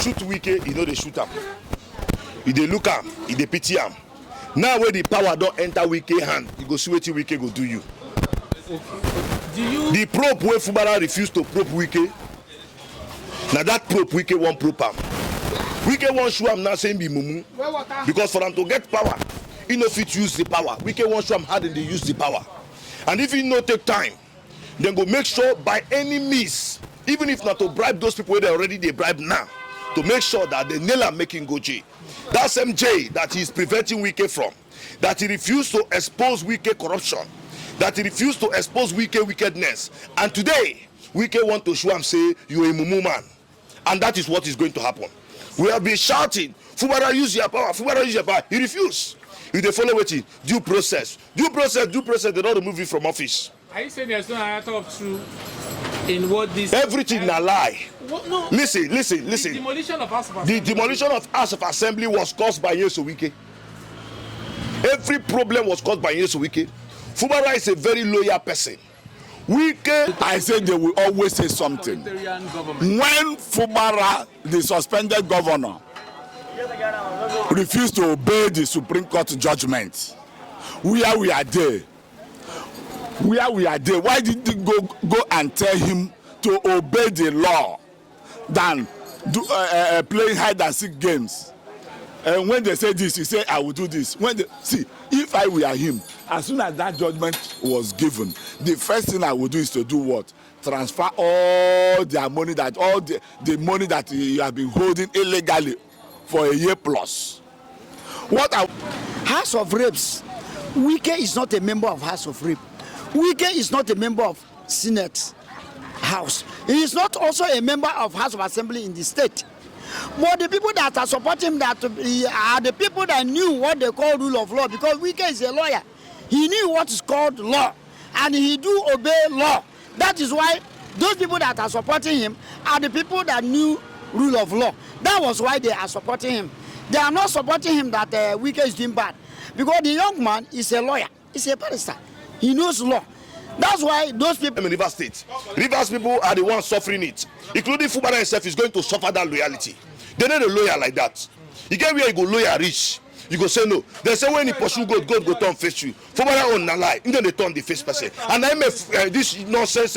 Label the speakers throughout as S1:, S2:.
S1: shoot wike, you know they shoot him. If they look am, if they pity him. Now when the power don't enter wike hand, you go see what wike go do you.
S2: Okay.
S1: The probe where Fubara refused to probe wike. Now that probe wike won't probe him. Wike won't show him now saying be mumu. Because for them to get power, he no fit use the power. Wike won't show him how they use the power. And if he no take time, then go make sure by any means, even if not to bribe those people where they already they bribe now, to make sure that the nail are making go jail. That's MJ that he is preventing wike from. That he refused to expose wike corruption. That he refused to expose wike wickedness. And today, wike want to show him say, you a mumu man. And that is what is going to happen. We have been shouting, Fubara use your power, Fubara use your power. He refused. If they follow it, due process. Due process, they don't remove you from office.
S2: Are you saying there's no matter of truth in what this...
S1: Everything na lie.
S2: What? No.
S1: Listen.
S2: The demolition of House of Assembly.
S1: The demolition of House of Assembly was caused by Nyeso Wike. Every problem was caused by Nyeso Wike. Fubara is a very loyal person. Wike,
S3: I said they will always say something. When Fubara, the suspended governor, refused to obey the Supreme Court judgment, where we are there, why did they go and tell him to obey the law than playing hide and seek games? And when they say this, he say, I will do this. See, if I were him, as soon as that judgment was given, the first thing I would do is to do what? Transfer all their money, all the money that you have been holding illegally for a year plus.
S4: House of Reps, Wike is not a member of House of Reps. Wike is not a member of Senate House. He is not also a member of House of Assembly in the state. But the people that are supporting him are the people that knew what they call rule of law, because Wike is a lawyer. He knew what is called law, and he do obey law. That is why those people that are supporting him are the people that knew rule of law. That was why they are supporting him. They are not supporting him that Wike is doing bad, because the young man is a lawyer. He's a barrister. He knows law. That's why those people
S1: in Rivers State, Rivers people are the ones suffering it, including Fubara himself is going to suffer that loyalty. They need a lawyer like that. You get where you go lawyer rich, you go say no. They say when you pursue God go turn face you. Fubara on a lie, and then they turn the face person. And I make this nonsense,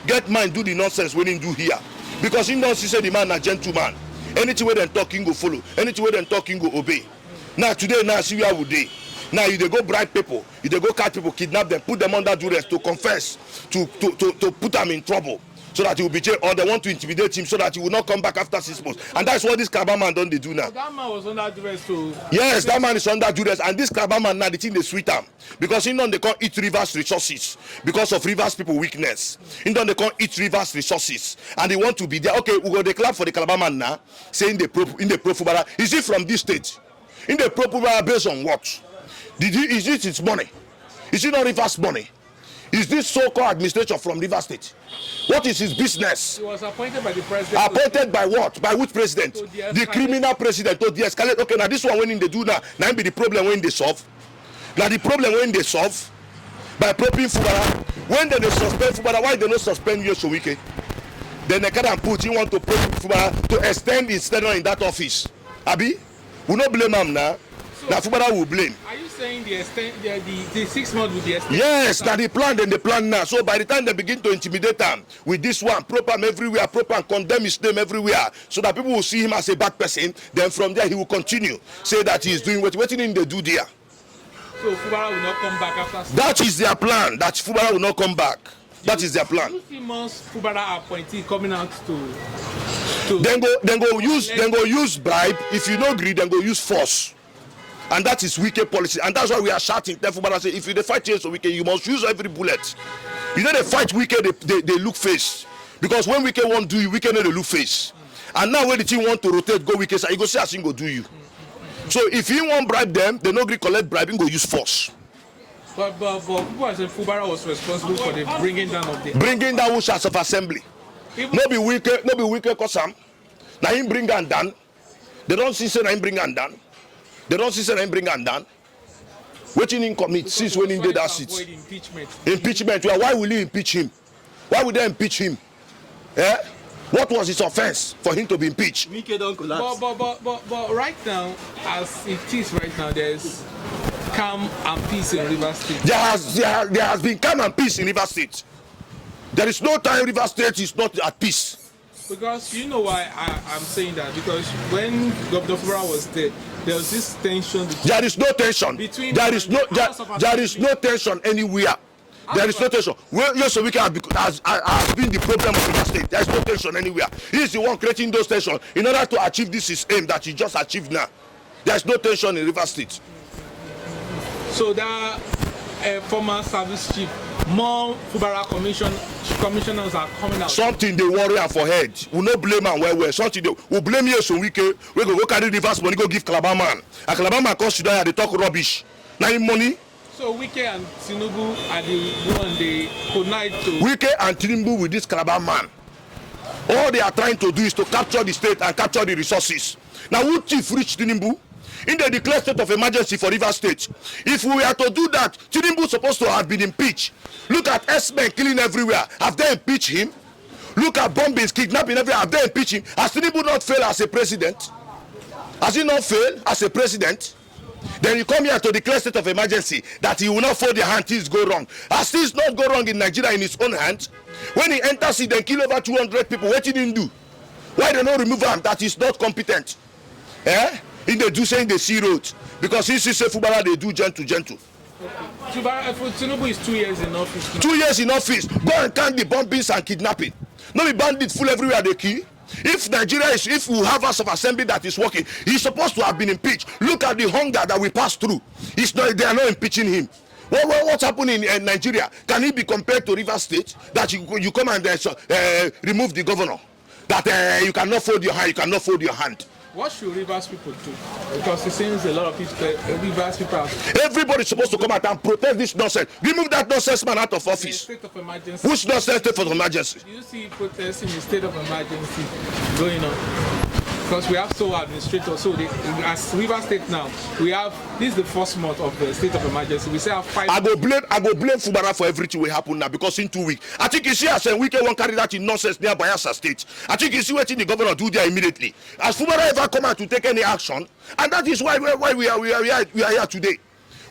S1: get mind do the nonsense when he do here, because he don't see the man a gentleman. Anything where they talking go follow, anything where they talking go obey. Now today, now see where would they. Now if they go bribe people, if they go catch people, kidnap them, put them under duress to confess, to put them in trouble, so that he will be jailed, or they want to intimidate him so that he will not come back after 6 months. And that's what this Calabar man don't they do now.
S2: So that man was under duress too.
S1: Yes, that man is under duress, and this Calabar man now the thing they sweet him, because he don't they can't eat Rivers resources because of Rivers people weakness. He don't they can't eat Rivers resources, and they want to be there. Okay, we go the clap for the Calabar man now, saying in the pro Fubara. Is it from this state? In the pro Fubara based on what? Is it its money? Is it not Rivers money? Is this so-called administration from Rivers State? What is his business?
S2: He was appointed by the president.
S1: Appointed by what? By which president? The criminal president to de-escalate. Okay, now this one when they do now be the problem when they solve. Now the problem when they solve by probing Fubara. When they suspend Fubara, why they not suspend Nyeso Wike? Then they can put you want to probe Fubara to extend his tenure in that office. Abi, we not blame him now. Now Fubara will blame.
S2: Are you saying the 6 months will be extended?
S1: Yes, now they plan now. So by the time they begin to intimidate them with this one, proper him everywhere, proper and condemn his name everywhere, so that people will see him as a bad person. Then from there he will continue say that he is doing what in they do there.
S2: So Fubara will not come back after.
S1: That is their plan. That Fubara will not come back. That is their plan.
S2: 2 months Fubara appointee coming out to.
S1: Then go use bribe. If you don't agree, then go use force. And that is Wike policy, and that's why we are shouting. Therefore, Fubara say, if you fight Nyeso Wike, you must use every bullet. You know they fight Wike, they look face, because when Wike won't do you, Wike know they look face. And now when the team want to rotate, go Wike side, he go say as he go do you. So if he won't bribe them, they no agree collect bribe, he go use force.
S2: But people are saying Fubara was responsible for the bringing down of the
S1: House of Assembly. No be Wike cause am. Now him bring and down. They don't see say na him bring and down. They don't see say him bring and down. Wetin him commit since when he did that seat? Impeachment. Why will you impeach him? Why would they impeach him? What was his offense for him to be impeached?
S2: But right now, as it is right now, there's calm and peace in Rivers State.
S1: There has been calm and peace in Rivers State. There is no time Rivers State is not at peace.
S2: Because you know why I'm saying that? Because when Governor Fubara was there was this tension.
S1: There is no tension. There is no tension anywhere. There is no tension. Well, yes, so wike has been the problem of Rivers State. There is no tension anywhere. He is the one creating those tensions in order to achieve this his aim that he just achieved now. There is no tension in Rivers State.
S2: So that former service chief, more Fubara commissioners are coming out.
S1: Something they worry am for head. We no blame am well. Something they we blame you so wike. We go carry Rivers money go give Calabar man. And Calabar man come sit down and they talk rubbish. Now him money.
S2: So Wike and Tinubu are the one they connive to.
S1: Wike and Tinubu with this Calabar man. All they are trying to do is to capture the state and capture the resources. Now who chief reach Tinubu? In the declared state of emergency for Rivers State. If we are to do that, Tinubu is supposed to have been impeached. Look at S-men killing everywhere. Have they impeached him? Look at bombings, kidnapping everywhere. Have they impeached him? Has Tinubu not failed as a president? Has he not failed as a president? Then you come here to declare state of emergency that he will not fold their hand, things go wrong. Has things not go wrong in Nigeria in his own hands? When he enters it, then kill over 200 people. What did he do? Why they not remove him? That is not competent. Eh? In they do saying they see roads. Because he say Fubara they do gentle.
S2: Tinubu is 2 years in office.
S1: 2 years in office. Go and count the bombings and kidnapping. No be bandits full everywhere they kill. If we have House of Assembly that is working, he's supposed to have been impeached. Look at the hunger that we passed through. They are not impeaching him. What's happening in Nigeria? Can he be compared to Rivers State? That you come and remove the governor? That you cannot fold your hand.
S2: What should Rivers people do? Because it seems a lot of people, Rivers people
S1: everybody's supposed to come out and protest this nonsense. Remove that nonsense man out of office.
S2: State of emergency.
S1: Which nonsense state of emergency?
S2: Do you see protests in the state of emergency going on? Because we have sole administrators. So as Rivers State now, this is the first month of the state of emergency. We say have 5.
S1: I go blame Fubara for everything will happen now because in 2 weeks. I think you see as a Wike won't carry that in nonsense near Bayelsa State. I think you see what the governor do there immediately. As Fubara ever come out to take any action, and that is why we are here today.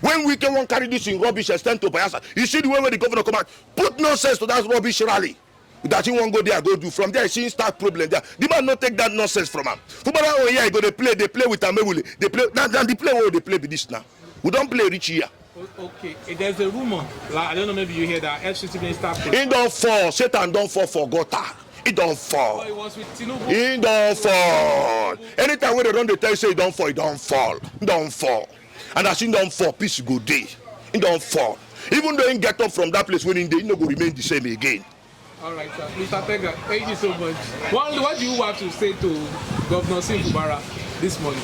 S1: When Wike won't carry this in rubbish extend to Bayelsa, you see the way where the governor come out, put nonsense to that rubbish rally. That he won't go there, go do. From there, he start problem there. The man not take that nonsense from him. Fubara, oh yeah, they play with Amewule. They play, they play with this now. We don't play rich here.
S2: Okay, there's a rumor, like, I don't know, maybe you hear that FCT minister.
S1: He don't fall. Satan don't fall for gutter. He don't fall.
S2: Oh, it was with Tinubu.
S1: He don't fall. Anytime when they run, they tell you say he don't fall. He don't fall. He don't fall. And as he don't fall, peace go day. He don't fall. Even though he get up from that place when he no go remain the same again.
S2: All right, sir. Mr. Tega, thank you so much. What do you have to say to Governor Fubara this morning?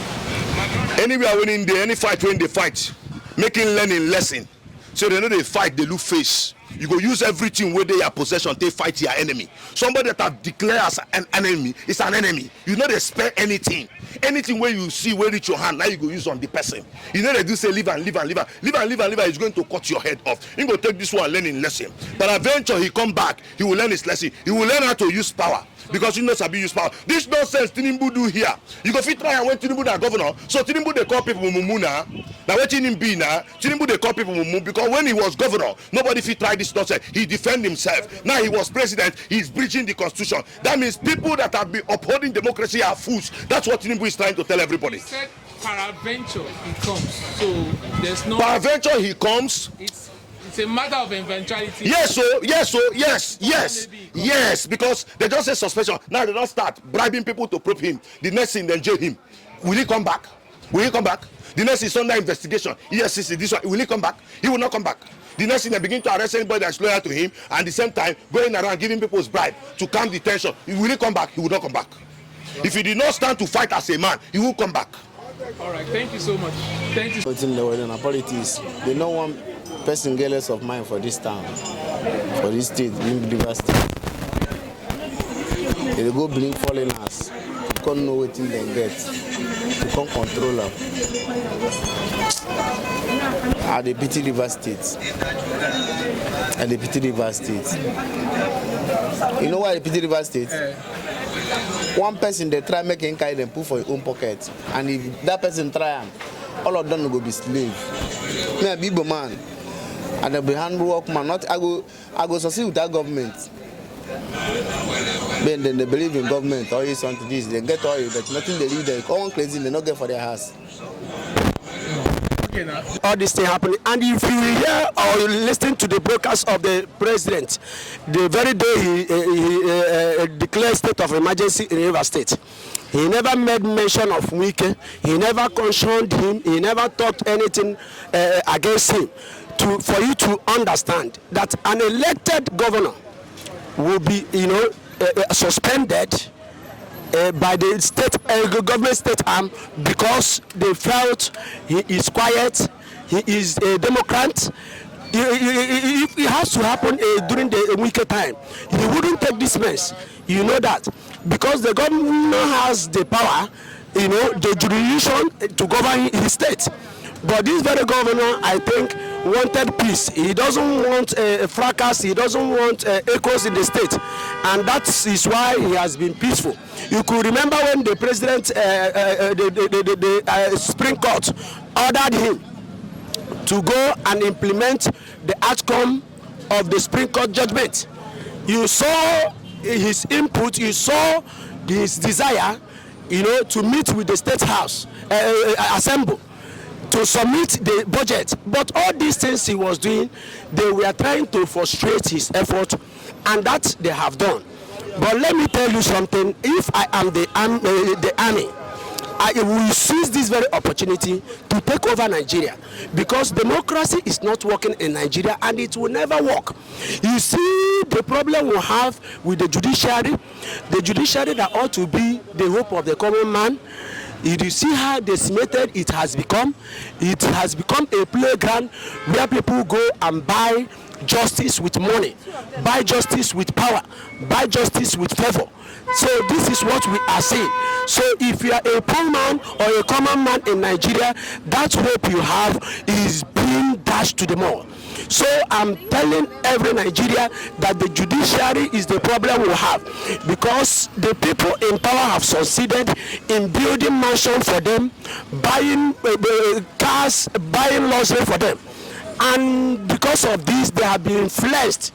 S1: Anywhere when in there, any fight when they fight, making learning lesson. So they know they fight, they look face. You go use everything where they are possession, they fight your enemy. Somebody that have declared as an enemy is an enemy. You know they spare anything. Anything where you see where reach your hand, now you go use on the person. You know they do say live and is going to cut your head off. He go take this one learning lesson. But eventually he come back, he will learn his lesson. He will learn how to use power. Because you know Sabi use power. This nonsense Tinubu do here. You go fit try and when Tinubu na governor. So Tinubu they call people mumu now. Now what him be now? Tinubu they call people mumu because when he was governor, nobody fit try this nonsense. He defend himself. Now he was president. He's breaching the constitution. That means people that have been upholding democracy are fools. That's what Tinubu is trying to tell everybody.
S2: He said peradventure he comes. So there's no.
S1: Peradventure he comes.
S2: It's a matter of eventuality.
S1: Yes, because they just say suspension. Now they don't start bribing people to probe him. The next thing, then jail him. Will he come back? The next is under investigation. Yes, this one. Will he come back? He will not come back. The next thing, they begin to arrest anybody that's loyal to him, and at the same time, going around giving people's bribe to calm the tension. Will he come back? He will not come back. If he did not stand to fight as a man, he will come back.
S2: All right, thank you so much. Thank you.
S5: In politics, they know one person get less of mind for this town, for this state, Rivers State. They go bring foreigners to come know what they get, to come control them. I dey pity Rivers State. You know why I pity Rivers State? one person they try making carry them put for your own pocket, and if that person try am, all of them will go be slave. Me a big man, and I be handwork man. Not I go succeed with that government. Then they believe in government. Always want to this. They get oil, but nothing they leave. They come crazy. They not get for their house.
S6: All this thing happening, and if you hear or you listen to the broadcast of the president, the very day he declared state of emergency in Rivers State, he never made mention of wike. He never cautioned him. He never talked anything against him. For you to understand that an elected governor will be, suspended by the state government state arm because they felt he is quiet, he is a Democrat. It has to happen during the weekend time. He wouldn't take this mess. You know that because the governor has the power, the jurisdiction to govern his state. But this very governor, I think, wanted peace. He doesn't want a fracas. He doesn't want echoes in the state, and that is why he has been peaceful. You could remember when the president, the Supreme Court, ordered him to go and implement the outcome of the Supreme Court judgment. You saw his input. You saw his desire, to meet with the State House Assembly, to submit the budget. But all these things he was doing, they were trying to frustrate his effort, and that they have done. But let me tell you something. If I am the army, I will seize this very opportunity to take over Nigeria, because democracy is not working in Nigeria, and it will never work. You see the problem we have with the judiciary that ought to be the hope of the common man. You see how decimated it has become. It has become a playground where people go and buy justice with money, buy justice with power, buy justice with favor. So this is what we are saying. So if you are a poor man or a common man in Nigeria, that hope you have is being dashed to the mall. So I'm telling every Nigeria that the judiciary is the problem we have, because the people in power have succeeded in building mansions for them, buying cars, buying luxury for them, and because of this they have been influenced.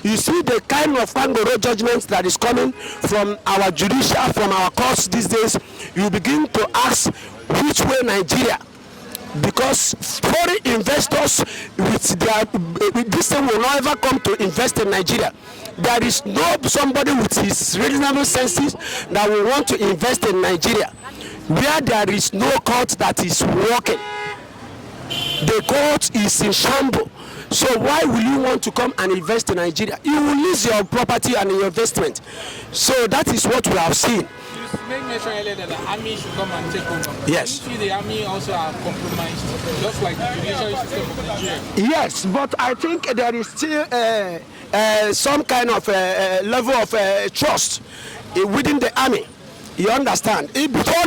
S6: You see the kind of kangaroo judgments that is coming from our judiciary, from our courts these days. You begin to ask which way Nigeria, because foreign investors with their this thing will not ever come to invest in Nigeria. There is no somebody with his reasonable senses that will want to invest in Nigeria, where there is no court that is working. The court is in shambles. So why will you want to come and invest in Nigeria? You will lose your property and your investment. So that is what we have seen.
S2: You made mention earlier that the army should come and take over.
S6: Yes.
S2: Do you see the army also are compromised, just like the judiciary system of Nigeria?
S6: Yes, but I think there is still some kind of level of trust within the army. You understand? Before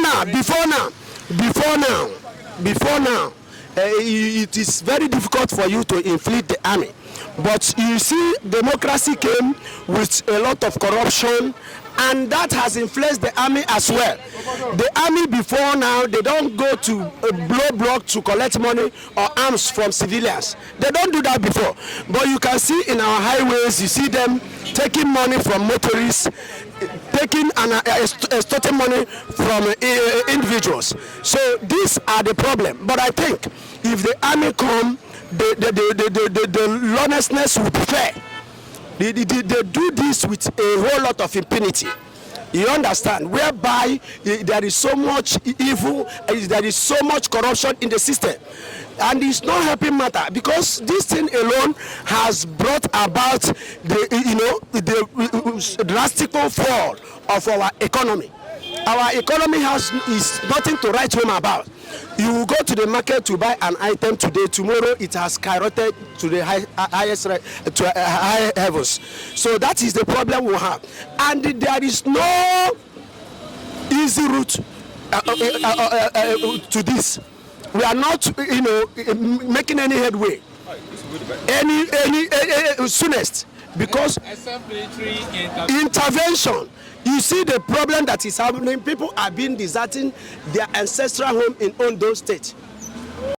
S6: now, it is very difficult for you to inflict the army. But you see, democracy came with a lot of corruption, and that has influenced the army as well. The army before now, they don't go to blow block to collect money or arms from civilians. They don't do that before. But you can see in our highways, you see them taking money from motorists, taking and extorting money from individuals. So these are the problem. But I think if the army come, the lawlessness will be fair. They do this with a whole lot of impunity. You understand? Whereby there is so much evil, there is so much corruption in the system. And it's not helping matter, because this thing alone has brought about the drastic fall of our economy. Our economy is nothing to write home about. You will go to the market to buy an item today, tomorrow it has skyrocketed to the highest high heavens. So that is the problem we have, and there is no easy route to this. We are not, making any headway. Any soonest, because
S2: except military
S6: intervention You see the problem that is happening. People are being deserting their ancestral home in Ondo State.